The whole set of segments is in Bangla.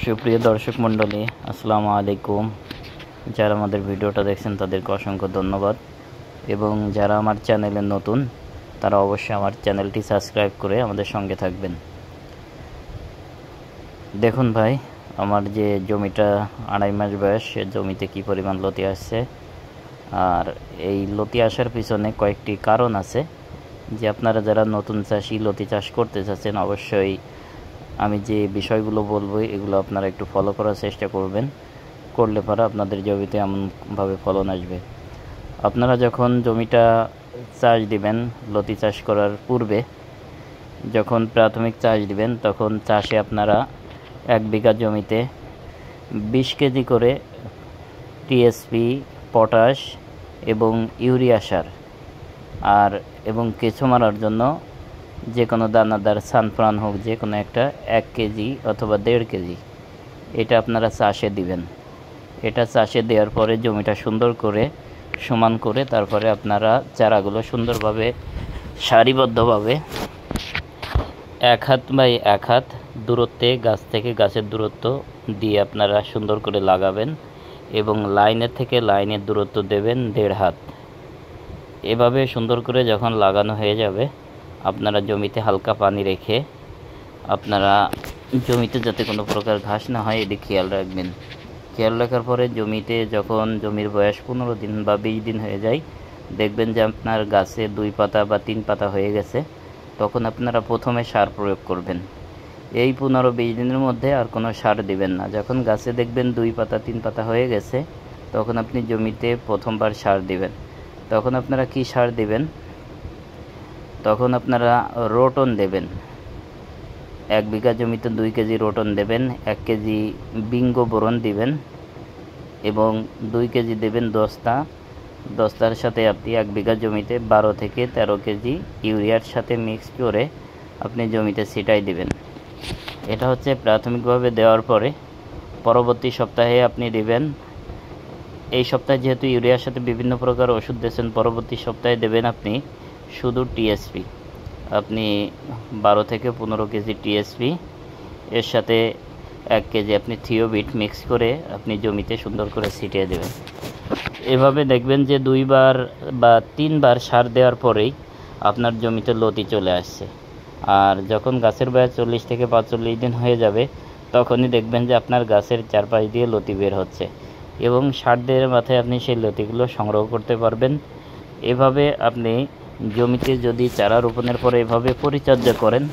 সুপ্রিয় দর্শক মণ্ডলী, আসসালামু আলাইকুম। যারা আমাদের ভিডিওটা দেখছেন তাদেরকে অসংখ্য ধন্যবাদ, এবং যারা আমার চ্যানেলে নতুন তারা অবশ্যই আমার চ্যানেলটি সাবস্ক্রাইব করে আমাদের সঙ্গে থাকবেন। দেখুন ভাই, আমার যে জমিটা 2.5 মাস বয়স, সে জমিতে কী পরিমাণ লতি আসছে। আর এই লতি আসার পিছনে কয়েকটি কারণ আছে, যে আপনারা যারা নতুন চাষি লতি চাষ করতে চাচ্ছেন অবশ্যই আমি যে বিষয়গুলো বলবো এগুলো আপনারা একটু ফলো করার চেষ্টা করবেন। করলে পরে আপনাদের জমিতে এমনভাবে ফলন আসবে। আপনারা যখন জমিটা চাষ দিবেন, লতি চাষ করার পূর্বে যখন প্রাথমিক চাষ দিবেন, তখন চাষে আপনারা 1 বিঘা জমিতে 20 কেজি করে টিএসপি, পটাশ এবং ইউরিয়া সার এবং কেঁচো মারার জন্য যে কোনো দানাদার সানফ্রান হোক, যে কোনো একটা 1 কেজি অথবা 1.5 কেজি এটা আপনারা চাষে দিবেন। এটা চাষে দেওয়ার পরে জমিটা সুন্দর করে সমান করে তারপরে আপনারা চারাগুলো সুন্দরভাবে সারিবদ্ধভাবে 1 হাত বাই 1 হাত দূরত্বে গাছ থেকে গাছের দূরত্ব দিয়ে আপনারা সুন্দর করে লাগাবেন, এবং লাইনের থেকে লাইনের দূরত্ব দেবেন 1.5 হাত। এভাবে সুন্দর করে যখন লাগানো হয়ে যাবে, আপনারা জমিতে হালকা পানি রেখে আপনারা জমিতে যাতে কোনো প্রকার ঘাস না হয় এদিকে খেয়াল রাখবেন। খেয়াল রাখার পরে জমিতে যখন জমির বয়স 15 দিন বা 20 দিন হয়ে যায়, দেখবেন যে আপনার গাছে 2 পাতা বা 3 পাতা হয়ে গেছে, তখন আপনারা প্রথমে সার প্রয়োগ করবেন। এই 15-20 দিনের মধ্যে আর কোনো সার দিবেন না। যখন গাছে দেখবেন 2 পাতা 3 পাতা হয়ে গেছে, তখন আপনি জমিতে প্রথমবার সার দিবেন। তখন আপনারা কি সার দিবেন? তখন আপনারা রোটন দেবেন। 1 বিঘা জমিতে 2 কেজি রোটন দেবেন, 1 কেজি বিঙ্গো বোরন দিবেন, এবং 2 কেজি দেবেন দস্তার সাথে আপনি 1 বিঘা জমিতে 12 থেকে 13 কেজি ইউরিয়ার সাথে মিক্স করে আপনি জমিতে ছিটাই দিবেন। এটা হচ্ছে প্রাথমিকভাবে দেওয়ার পরে পরবর্তী সপ্তাহে আপনি দিবেন। এই সপ্তাহে যেহেতু ইউরিয়ার সাথে বিভিন্ন প্রকার ওষুধ দিয়েছেন, পরবর্তী সপ্তাহে দেবেন আপনি শুধু টিএসপি। আপনি 12 থেকে 15 কেজি টিএসপি, এর সাথে 1 কেজি আপনি থিওবিট মিক্স করে আপনি জমিতে সুন্দর করে ছিটিয়ে দেবেন। এভাবে দেখবেন যে 2 বার বা 3 বার সার দেওয়ার পরেই আপনার জমিতে লতি চলে আসছে। আর যখন গাছের বয়স 40 থেকে 45 দিন হয়ে যাবে, তখনই দেখবেন যে আপনার গাছের চারপাশ দিয়ে লতি বের হচ্ছে, এবং 60 দিনের মাথায় আপনি সেই লতিগুলো সংগ্রহ করতে পারবেন। এভাবে আপনি জমিতে যদি চারা রোপণের পরে এভাবে পরিচর্যা করেন,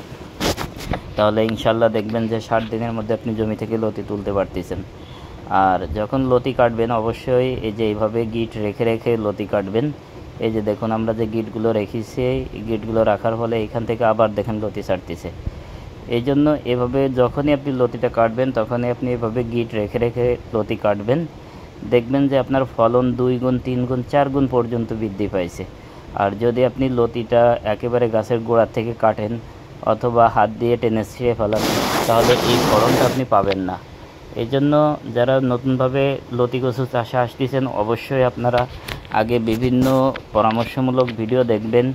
তাহলে ইনশাল্লাহ দেখবেন যে 60 দিনের মধ্যে আপনি জমি থেকে লতি তুলতে পারতেছেন। আর যখন লতি কাটবেন অবশ্যই এই যে এইভাবে গিট রেখে রেখে লতি কাটবেন। এই যে দেখুন আমরা যে গিটগুলো রেখেছি, এই গিটগুলো রাখার ফলে এখান থেকে আবার দেখেন লতি ছাড়তেছে। এই জন্য এভাবে যখনই আপনি লতিটা কাটবেন, তখনই আপনি এভাবে গিট রেখে রেখে লতি কাটবেন। দেখবেন যে আপনার ফলন 2 গুণ, 3 গুণ, 4 গুণ পর্যন্ত বৃদ্ধি পাইছে। আর যদি আপনি লতিটা একেবারে গাছের গোড়া থেকে কাটেন অথবা হাত দিয়ে টেনে ছিঁড়ে ফেলান, তাহলে এই ফলনটা আপনি পাবেন না। এই জন্য যারা নতুনভাবে লতি কচু চাষে আসতেছেন, অবশ্যই আপনারা আগে বিভিন্ন পরামর্শমূলক ভিডিও দেখবেন,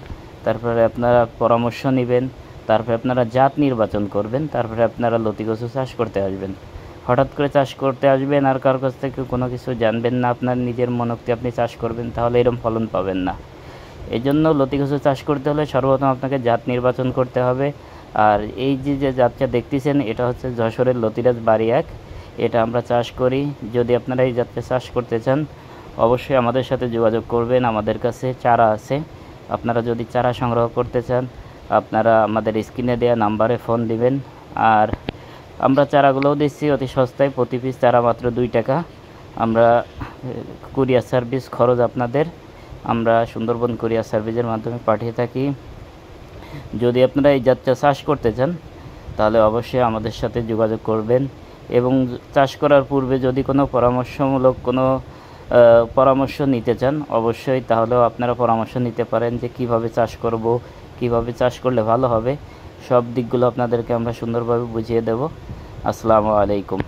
তারপরে আপনারা পরামর্শ নেবেন, তারপরে আপনারা জাত নির্বাচন করবেন, তারপরে আপনারা লতি কচু চাষ করতে আসবেন। হঠাৎ করে চাষ করতে আসবেন আর কারোর কাছ থেকে কোনো কিছু জানবেন না, আপনার নিজের মনোক্তি আপনি চাষ করবেন, তাহলে এরকম ফলন পাবেন না। এই জন্য লতি কচু চাষ করতে হলে সর্বপ্রথম আপনাকে জাত নির্বাচন করতে হবে। আর এই যে জাতটা দেখতেছেন, এটা হচ্ছে যশোরের লতিরাজ বাড়ি 1। এটা আমরা চাষ করি। যদি আপনারা এই জাতটা চাষ করতে চান, অবশ্যই আমাদের সাথে যোগাযোগ করবেন। আমাদের কাছে চারা আছে। আপনারা যদি চারা সংগ্রহ করতে চান, আপনারা আমাদের স্ক্রিনে দেওয়া নাম্বারে ফোন দিবেন। আর আমরা চারাগুলোও দিচ্ছি অতি সস্তায়, প্রতি পিস চারা মাত্র 2 টাকা। আমরা কুরিয়ার সার্ভিস খরচ আপনাদের আমরা সুন্দরবন কুরিয়ার সার্ভিসের মাধ্যমে পাঠিয়ে থাকি। যদি আপনারা এই জাতটা চাষ করতে চান, তাহলে অবশ্যই আমাদের সাথে যোগাযোগ করবেন। এবং চাষ করার পূর্বে যদি কোনো পরামর্শমূলক কোনো পরামর্শ নিতে চান, অবশ্যই তাহলেও আপনারা পরামর্শ নিতে পারেন যে কিভাবে চাষ করব, কিভাবে চাষ করলে ভালো হবে। সব দিকগুলো আপনাদেরকে আমরা সুন্দরভাবে বুঝিয়ে দেব। আসসালামু আলাইকুম।